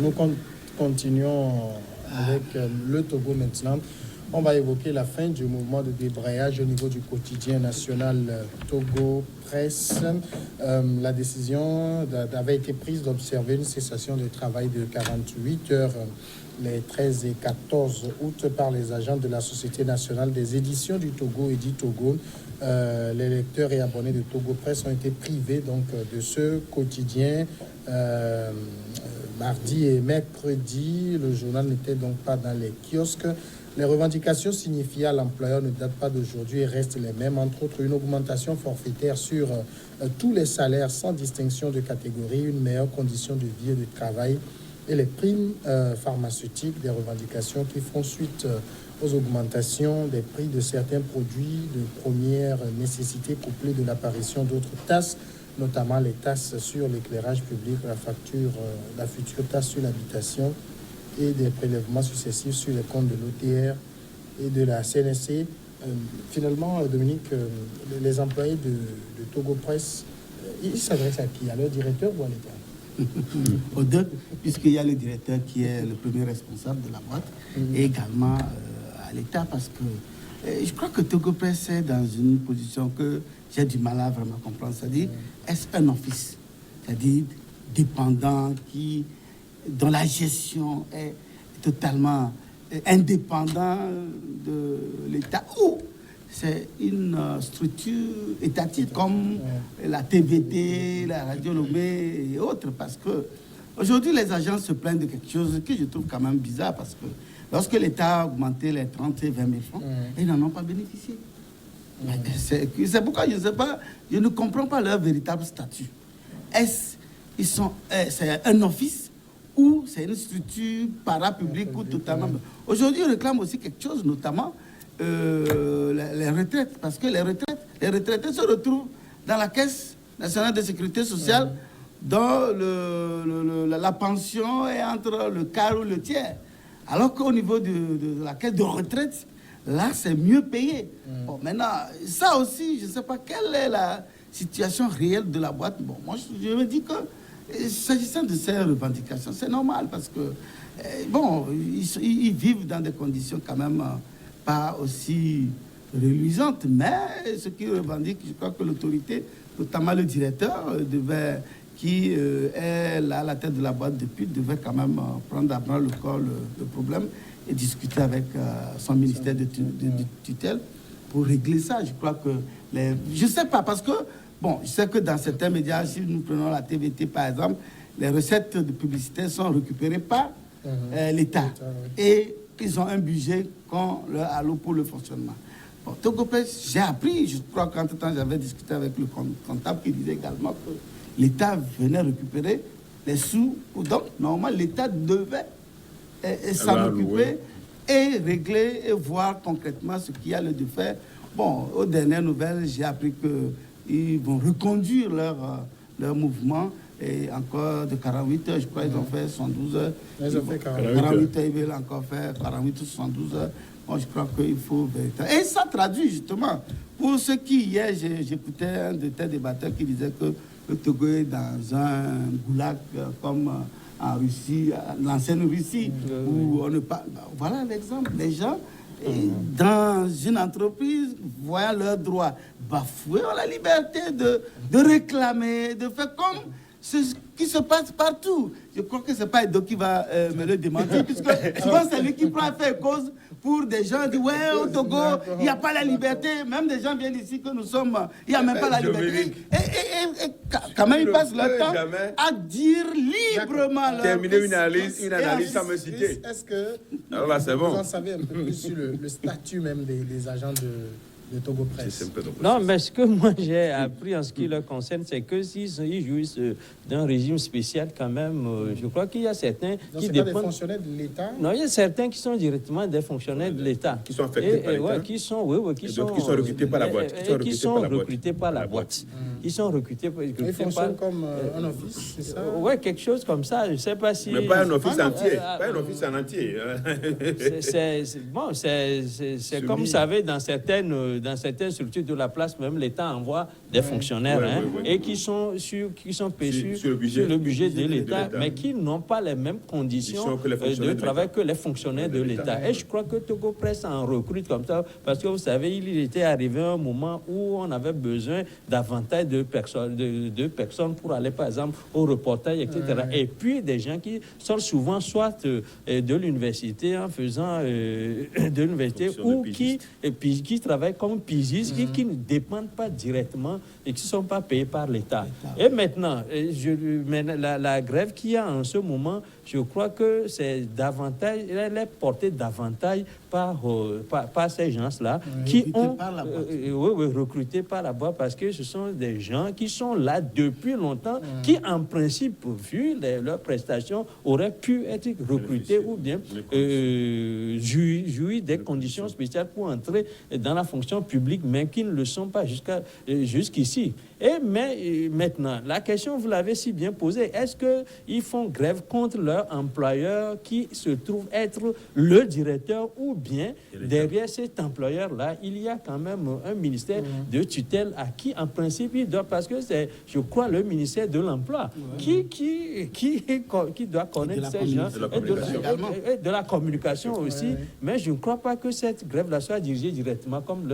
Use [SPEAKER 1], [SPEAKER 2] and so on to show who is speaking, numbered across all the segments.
[SPEAKER 1] Nous continuons avec le Togo maintenant. On va évoquer la fin du mouvement de débrayage au niveau du quotidien national Togo Presse. La décision avait été prise d'observer une cessation de travail de 48 heures les 13 et 14 août par les agents de la Société nationale des éditions du Togo, Edi Togo. Les lecteurs et abonnés de Togo Presse ont été privés donc, de ce quotidien. Mardi et mercredi, le journal n'était donc pas dans les kiosques. Les revendications signifiées à l'employeur ne datent pas d'aujourd'hui et restent les mêmes, entre autres une augmentation forfaitaire sur tous les salaires sans distinction de catégorie, une meilleure condition de vie et de travail et les primes pharmaceutiques, des revendications qui font suite aux augmentations des prix de certains produits de première nécessité couplées de l'apparition d'autres tasses, notamment les tasses sur l'éclairage public, la future tasse sur l'habitation et des prélèvements successifs sur les comptes de l'OTR et de la CNSC. Finalement, Dominique, les employés de Togo Presse, ils s'adressent à qui? À leur directeur ou à l'État?
[SPEAKER 2] Aux deux, puisqu'il y a le directeur qui est le premier responsable de la boîte, et également à l'État, parce que je crois que Togo Presse est dans une position que j'ai du mal à vraiment comprendre. C'est-à-dire, est-ce un office, c'est-à-dire dépendant, dont la gestion est totalement indépendant de l'État, ou c'est une structure étatique comme la TVT, la Radio Lomé et autres, parce que aujourd'hui les agents se plaignent de quelque chose que je trouve quand même bizarre, parce que lorsque l'État a augmenté les 30 et 20 000 francs, ils n'en ont pas bénéficié. C'est pourquoi je ne sais pas, je ne comprends pas leur véritable statut. C'est un office ou c'est une structure parapublique ou totalement... Aujourd'hui, on réclame aussi quelque chose, notamment les retraites, parce que les retraités se retrouvent dans la Caisse nationale de sécurité sociale, dont la pension est entre le quart ou le tiers. Alors qu'au niveau de la caisse de retraite, là, c'est mieux payé. Bon, maintenant, ça aussi, je ne sais pas quelle est la situation réelle de la boîte. Bon, moi, je me dis que, s'agissant de ces revendications, c'est normal, parce que, bon, ils vivent dans des conditions quand même pas aussi reluisantes, mais ce qu'ils revendiquent, je crois que l'autorité, notamment le directeur, qui est là à la tête de la boîte depuis, devait quand même prendre à bras le corps le problème et discuter avec son ministère de tutelle pour régler ça. Je crois que... Je ne sais pas, parce que, bon, je sais que dans certains médias, si nous prenons la TVT par exemple, les recettes de publicité sont récupérées par l'État. Et ils ont un budget qu'on leur alloue pour le fonctionnement. Bon, Togo Presse, j'ai appris, je crois qu'entre-temps, j'avais discuté avec le comptable qui disait également que l'État venait récupérer les sous. Donc, normalement, l'État devait s'en occuper et régler et voir concrètement ce qu'il y a lieu de faire. Bon, aux dernières nouvelles, j'ai appris qu'ils vont reconduire leur mouvement et encore de 48 heures, je crois qu'ils ont fait 112 heures.
[SPEAKER 1] Ils ont fait
[SPEAKER 2] 48 heures, ils veulent encore faire 48 ou 72 heures. Bon, je crois qu'il faut... Et ça traduit justement, pour ceux qui, hier, j'écoutais un de tes débatteurs qui disait que le Togo est dans un goulag comme en Russie, l'ancienne Russie, où on ne parle... Voilà l'exemple. Les gens, dans une entreprise, voyant leurs droits bafoués, ont la liberté de réclamer, de faire comme ce qui se passe partout. Je crois que ce n'est pas Edo qui va me le démentir, puisque souvent c'est lui qui prend faire cause pour des gens qui disent ouais, au Togo, il n'y a pas la liberté. Même des gens viennent ici que nous sommes, il n'y a même pas la liberté. Et quand même, ils passent leur temps à dire librement leur...
[SPEAKER 3] Terminer une analyse sans me citer.
[SPEAKER 1] Est-ce que
[SPEAKER 3] alors là, c'est bon.
[SPEAKER 1] Vous en savez un peu plus sur le statut même des agents de Togo Presse?
[SPEAKER 4] Non, mais ce que moi j'ai appris en ce qui le concerne, c'est que s'ils jouissent d'un régime spécial quand même, je crois qu'il y a certains qui dépendent...
[SPEAKER 1] des fonctionnaires de l'État?
[SPEAKER 4] Non, il y a certains qui sont directement des fonctionnaires de l'État.
[SPEAKER 3] Qui sont affectés par l'État.
[SPEAKER 4] Qui sont recrutés par la boîte.
[SPEAKER 3] Qui sont recrutés par la boîte.
[SPEAKER 4] ils sont recrutés
[SPEAKER 1] Ils fonctionnent comme un office, c'est ça?
[SPEAKER 4] Oui, quelque chose comme ça. Je ne sais pas si...
[SPEAKER 3] Mais pas un office entier. Pas un office en entier.
[SPEAKER 4] C'est comme vous savez, dans certaines structures de la place, même l'État envoie des fonctionnaires et qui sont payés sur le budget de l'État, mais qui n'ont pas les mêmes conditions de travail que les fonctionnaires de l'État. Et je crois que Togo Presse en recrute comme ça, parce que vous savez, il était arrivé un moment où on avait besoin davantage de personnes pour aller, par exemple, au reportage, etc. Et puis des gens qui sont souvent soit de l'université en faisant de l'université ou qui travaillent comme pigistes, qui ne dépendent pas directement et qui ne sont pas payés par l'État. Et maintenant, la grève qu'il y a en ce moment, je crois que c'est davantage, elle est portée davantage par ces gens-là qui ont recruté par la boîte, parce que ce sont des gens qui sont là depuis longtemps, qui en principe, vu leurs prestations, auraient pu être recrutés ou bien jouir des conditions spéciales pour entrer dans la fonction publique, mais qui ne le sont pas jusqu'ici. Mais maintenant, la question, vous l'avez si bien posée, est-ce qu'ils font grève contre leur employeur qui se trouve être le directeur, ou bien derrière cet employeur-là, il y a quand même un ministère de tutelle à qui, en principe, il doit, parce que c'est, je crois, le ministère de l'Emploi qui doit connaître ces gens, et de la communication aussi. Mais je ne crois pas que cette grève-là soit dirigée directement contre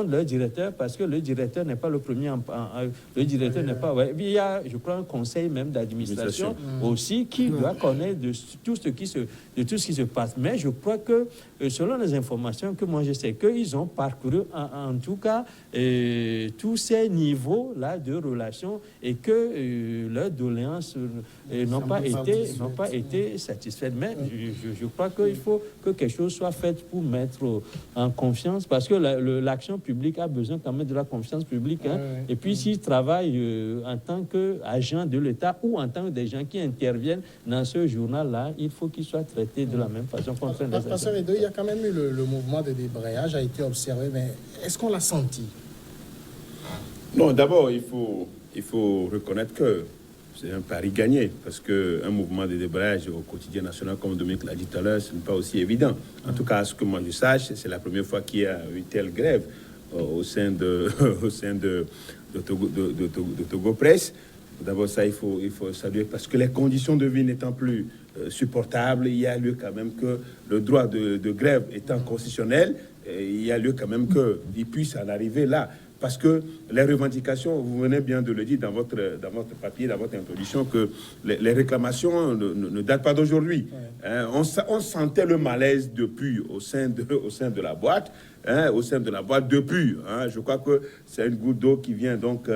[SPEAKER 4] le directeur, parce que le directeur n'est pas le premier, le directeur n'est pas... Il y a, je crois, un conseil même d'administration aussi qui doit connaître de tout ce qui se passe. Mais je crois que, selon les informations que moi je sais, qu'ils ont parcouru en tout cas tous ces niveaux-là de relations, et que leurs doléances n'ont pas été satisfaites. Mais je crois qu'il faut que quelque chose soit fait pour mettre en confiance, parce que l'action publique a besoin quand même de la confiance publique. Et puis s'ils travaillent en tant qu'agents de l'État ou en tant que des gens qui interviennent dans ce journal-là, il faut qu'ils soient traités de la même façon.
[SPEAKER 1] Pasteur Edo, il y a quand même eu le mouvement de débrayage a été observé, mais est-ce qu'on l'a senti?
[SPEAKER 3] Non, d'abord, il faut reconnaître que c'est un pari gagné, parce qu'un mouvement de débrayage au quotidien national, comme Dominique l'a dit tout à l'heure, ce n'est pas aussi évident. En tout cas, à ce que moi je sache, c'est la première fois qu'il y a une telle grève au sein de Togo Presse. D'abord, ça, il faut saluer, parce que les conditions de vie n'étant plus supportables, il y a lieu quand même que le droit de grève étant constitutionnel, il y a lieu quand même qu'il puisse en arriver là. Parce que les revendications, vous venez bien de le dire dans votre papier, dans votre introduction, que les réclamations ne datent pas d'aujourd'hui. On sentait le malaise depuis au sein de la boîte. Au sein de la boîte depuis. Je crois que c'est une goutte d'eau qui vient donc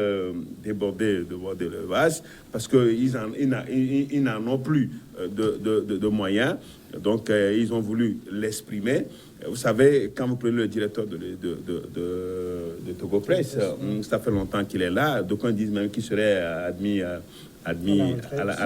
[SPEAKER 3] déborder le vase, parce qu'ils n'en ont plus de moyens. Donc, ils ont voulu l'exprimer. Vous savez, quand vous prenez le directeur de Togo Presse, ça fait longtemps qu'il est là. D'aucuns disent même qu'il serait admis à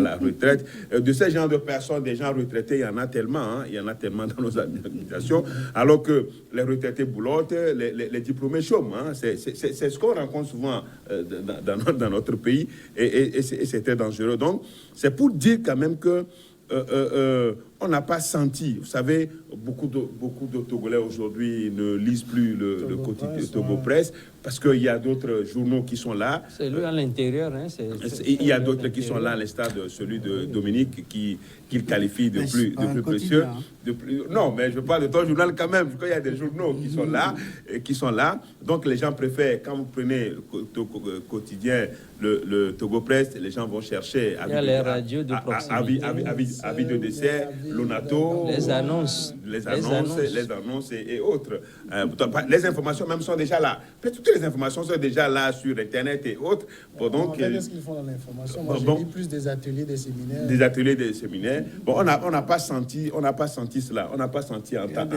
[SPEAKER 3] la retraite. De ces genres de personnes, des gens retraités, il y en a tellement, il y en a tellement dans nos administrations, alors que les retraités boulottes, les diplômés chôment. C'est ce qu'on rencontre souvent dans notre pays, et c'est très dangereux. Donc, c'est pour dire quand même que on n'a pas senti, vous savez, beaucoup de Togolais aujourd'hui ne lisent plus le quotidien Togo Presse, parce qu'il y a d'autres journaux qui sont là.
[SPEAKER 4] C'est lui à l'intérieur.
[SPEAKER 3] Il y a d'autres qui sont là, à l'instar de celui de Dominique, qu'il qualifie de plus précieux. Non, mais je parle de ton journal quand même, parce qu'il y a des journaux qui sont là. Donc les gens préfèrent, quand vous prenez le quotidien, le Togo Presse, les gens vont chercher
[SPEAKER 4] il y a les radios de proximité,
[SPEAKER 3] avis de dessert, Lonato,
[SPEAKER 4] les annonces
[SPEAKER 3] et autres. Les informations même sont déjà là. Toutes les informations sont déjà là sur Internet et autres.
[SPEAKER 1] Qu'est-ce qu'ils font dans l'information? Moi, j'ai vu plus des ateliers, des séminaires.
[SPEAKER 3] Des ateliers, des séminaires. Bon, on n'a pas senti cela. On n'a pas senti en temps.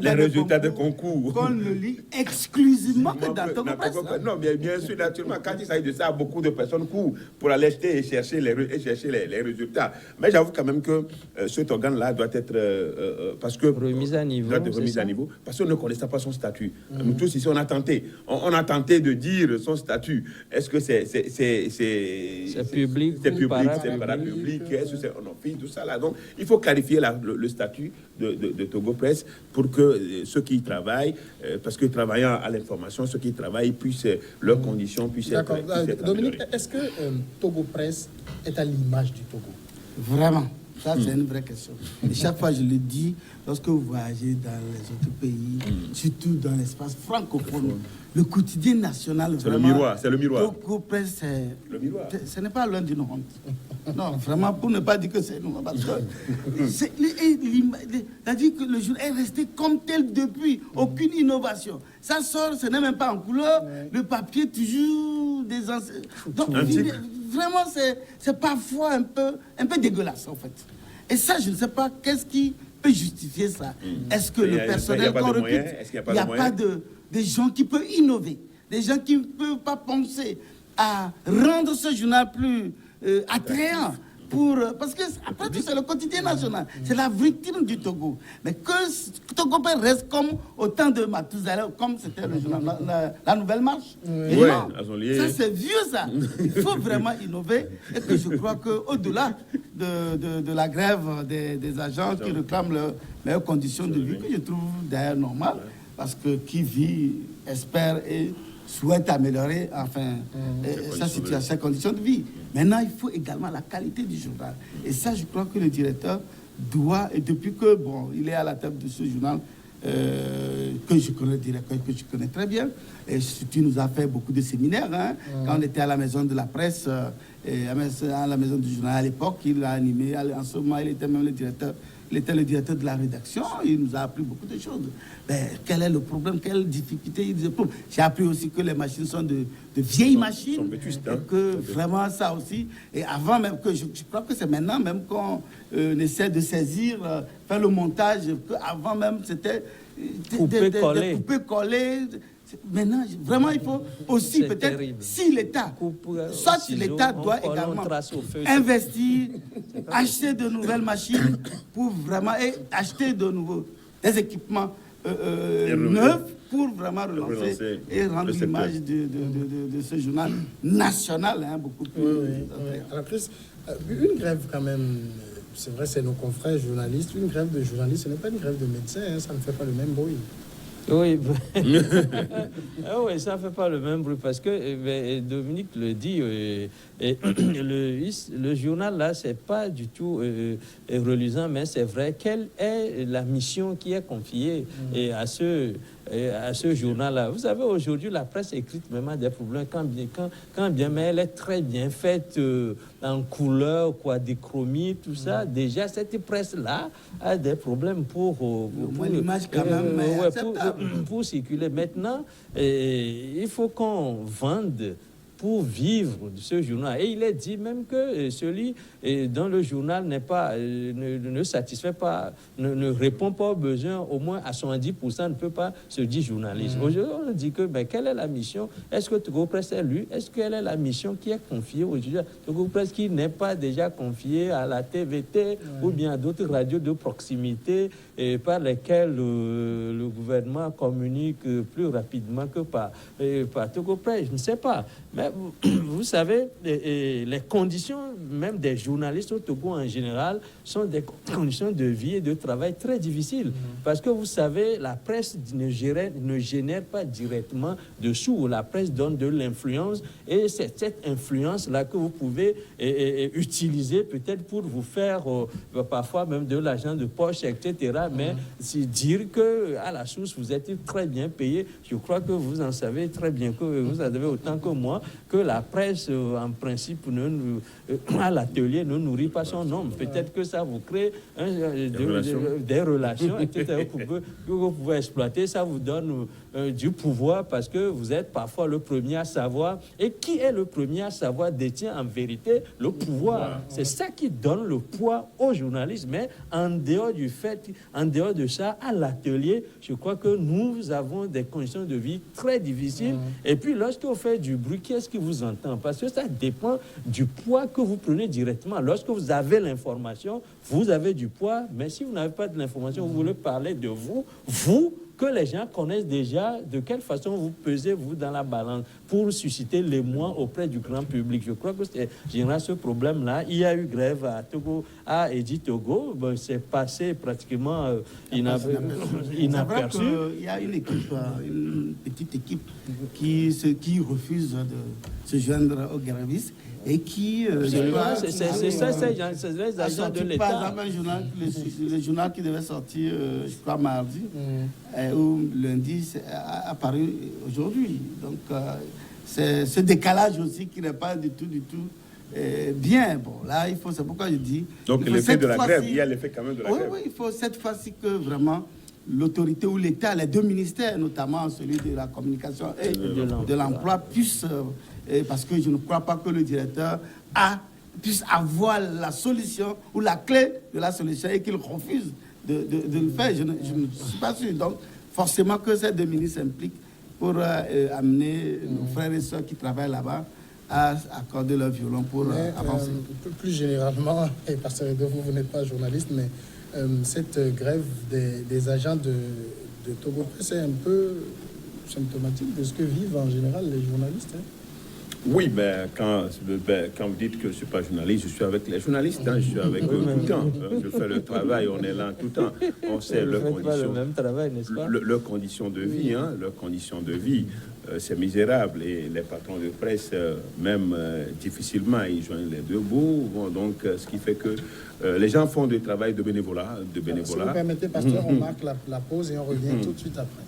[SPEAKER 3] Les résultats de concours.
[SPEAKER 2] Qu'on le lit exclusivement dans Togo Presse.
[SPEAKER 3] Non, bien sûr, naturellement, quand il s'agit de ça, beaucoup de personnes courent pour aller acheter et chercher les résultats. Mais j'avoue quand même que cet organe-là doit être parce que
[SPEAKER 4] remise à niveau,
[SPEAKER 3] parce qu'on ne connaissait pas son statut. Nous tous si on a tenté. On a tenté de dire son statut. Est-ce que c'est
[SPEAKER 4] public,
[SPEAKER 3] c'est
[SPEAKER 4] ou
[SPEAKER 3] public,
[SPEAKER 4] parapublic?
[SPEAKER 3] c'est parapublic, est-ce que c'est en office, tout ça là. Donc, il faut clarifier le statut de Togo Presse pour que ceux qui y travaillent, parce que travaillant à l'information, ceux qui y travaillent puissent, leurs conditions puissent être.
[SPEAKER 1] D'accord. Dominique, est-ce que Togo Presse est à l'image du Togo?
[SPEAKER 2] Vraiment, ça c'est une vraie question. Et chaque fois je le dis, lorsque vous voyagez dans les autres pays, surtout dans l'espace francophone, le quotidien national,
[SPEAKER 3] C'est le
[SPEAKER 2] vraiment,
[SPEAKER 3] miroir, c'est le miroir.
[SPEAKER 2] Togo Presse, c'est
[SPEAKER 3] Le miroir.
[SPEAKER 2] ce n'est pas l'un d'une honte. Non, vraiment, pour ne pas dire que c'est nous, parce que c'est-à-dire que le journal est resté comme tel depuis, aucune innovation. Ça sort, ce n'est même pas en couleur, le papier toujours des anciens. Donc, vraiment, c'est parfois un peu dégueulasse, en fait. Et ça, je ne sais pas, qu'est-ce qui peut justifier ça? Est-ce que le personnel qu'on recrute, il n'y a pas des gens qui peuvent innover, des gens qui ne peuvent pas penser à rendre ce journal plus attrayant parce que après tout c'est le quotidien national, c'est la vitrine du Togo, mais que Togo reste comme au temps de Mathusalem, comme c'était le journal la Nouvelle Marche. Et non, ça c'est vieux ça. Il faut vraiment innover et que je crois qu'au-delà de la grève des agents qui réclament leurs meilleures conditions de vie, que je trouve d'ailleurs normal, parce que qui vit espère et souhaite améliorer sa situation, ses conditions de vie. Maintenant, il faut également la qualité du journal. Et ça, je crois que le directeur doit, et depuis que, il est à la tête de ce journal, que je connais, le directeur que je connais très bien, et tu nous as fait beaucoup de séminaires, quand on était à la maison de la presse, et à la maison du journal à l'époque, il a animé, en ce moment, il était même le directeur. Il était le directeur de la rédaction, il nous a appris beaucoup de choses. Mais quel est le problème, quelle difficulté il disait. J'ai appris aussi que les machines sont de vieilles machines, et que vraiment ça aussi. Et avant même que, je crois que c'est maintenant même qu'on essaie de saisir, faire le montage, avant même c'était couper-coller. Maintenant, vraiment, il faut aussi peut-être, si l'État, soit l'État doit également investir, acheter de nouvelles machines pour vraiment acheter des équipements neufs pour vraiment relancer et rendre l'image de ce journal national beaucoup plus.
[SPEAKER 1] Alors, Chris, une grève quand même, c'est vrai, c'est nos confrères journalistes, une grève de journalistes, ce n'est pas une grève de médecins, ça ne fait pas le même bruit.
[SPEAKER 4] Oui, oui, ça ne fait pas le même bruit parce que Dominique le dit, le journal là, c'est pas du tout reluisant, mais c'est vrai. Quelle est la mission qui est confiée à ce journal-là? Vous savez, aujourd'hui, la presse écrite même a des problèmes, quand bien, mais elle est très bien faite en couleur, quadrichromie, tout ça. Déjà, cette presse-là a des problèmes pour
[SPEAKER 2] l'image quand même
[SPEAKER 4] pour circuler. Maintenant, il faut qu'on vende pour vivre de ce journal. Et il est dit même que celui dont le journal ne satisfait pas, ne répond pas aux besoins, au moins à 70%, ne peut pas se dire journaliste. Aujourd'hui, on dit que quelle est la mission? Est-ce que Togo Presse est lu? Est-ce quelle est la mission qui est confiée aujourd'hui? Togo Presse qui n'est pas déjà confiée à la TVT ou bien à d'autres radios de proximité par lesquelles le gouvernement communique plus rapidement que par Togo Presse. Je ne sais pas. Mais vous savez, les conditions même des journalistes au Togo en général sont des conditions de vie et de travail très difficiles. Parce que vous savez, la presse ne génère pas directement de sous. La presse donne de l'influence et c'est cette influence-là que vous pouvez utiliser peut-être pour vous faire parfois même de l'argent de poche, etc. Mais c'est dire qu'à la source, vous êtes très bien payé. Je crois que vous en savez très bien, que vous en avez autant que moi, que la presse, en principe, à l'atelier, ne nourrit pas son homme. Peut-être que ça vous crée des relations etc., que vous pouvez exploiter. Ça vous donne du pouvoir parce que vous êtes parfois le premier à savoir. Et qui est le premier à savoir détient en vérité le pouvoir. C'est ça qui donne le poids aux journalistes. Mais en dehors de ça, à l'atelier, je crois que nous avons des conditions de vie très difficiles. Et puis, lorsque vous faites du bruit, qui est-ce qui vous entend? Parce que ça dépend du poids que vous prenez directement. Lorsque vous avez l'information, vous avez du poids. Mais si vous n'avez pas de l'information, vous voulez parler de vous, que les gens connaissent déjà de quelle façon vous pesez, vous, dans la balance pour susciter l'émoi auprès du grand public. Je crois que c'est général ce problème-là. Il y a eu grève à Togo, à Eddy Togo. Bon, c'est passé pratiquement inaperçu.
[SPEAKER 2] Il y a une équipe, une petite équipe qui refuse de se joindre aux grévistes et qui...
[SPEAKER 4] c'est les agents de l'État.
[SPEAKER 2] Par exemple, le journal qui devait sortir, je crois, mardi, ou lundi, a apparu aujourd'hui. Donc, c'est ce décalage aussi qui n'est pas du tout bien. Bon, là, c'est pourquoi je dis...
[SPEAKER 3] Donc, l'effet de la grève, il y a l'effet quand même de la grève.
[SPEAKER 2] Oui, il faut cette fois-ci que vraiment l'autorité ou l'État, les deux ministères, notamment celui de la communication et de l'emploi, puissent... parce que je ne crois pas que le directeur puisse avoir la solution ou la clé de la solution et qu'il refuse de le faire. Je ne suis pas sûr. Donc, forcément que ces deux ministres s'impliquent pour amener nos frères et sœurs qui travaillent là-bas à accorder leur violon pour avancer.
[SPEAKER 1] Plus généralement, et parce que vous n'êtes pas journaliste, mais cette grève des agents de Togo Presse est un peu symptomatique de ce que vivent en général les journalistes.
[SPEAKER 3] Oui, mais quand vous dites que je ne suis pas journaliste, je suis avec les journalistes, je suis avec eux tout le temps. Je fais le travail, on est là tout le temps. On sait leurs conditions, leurs conditions de vie, leurs conditions de vie, c'est misérable. Et les patrons de presse, même difficilement, ils joignent les deux bouts. Bon, donc, ce qui fait que les gens font du travail de bénévolat.
[SPEAKER 1] Si vous permettez, pasteur, on marque la pause et on revient tout de suite après.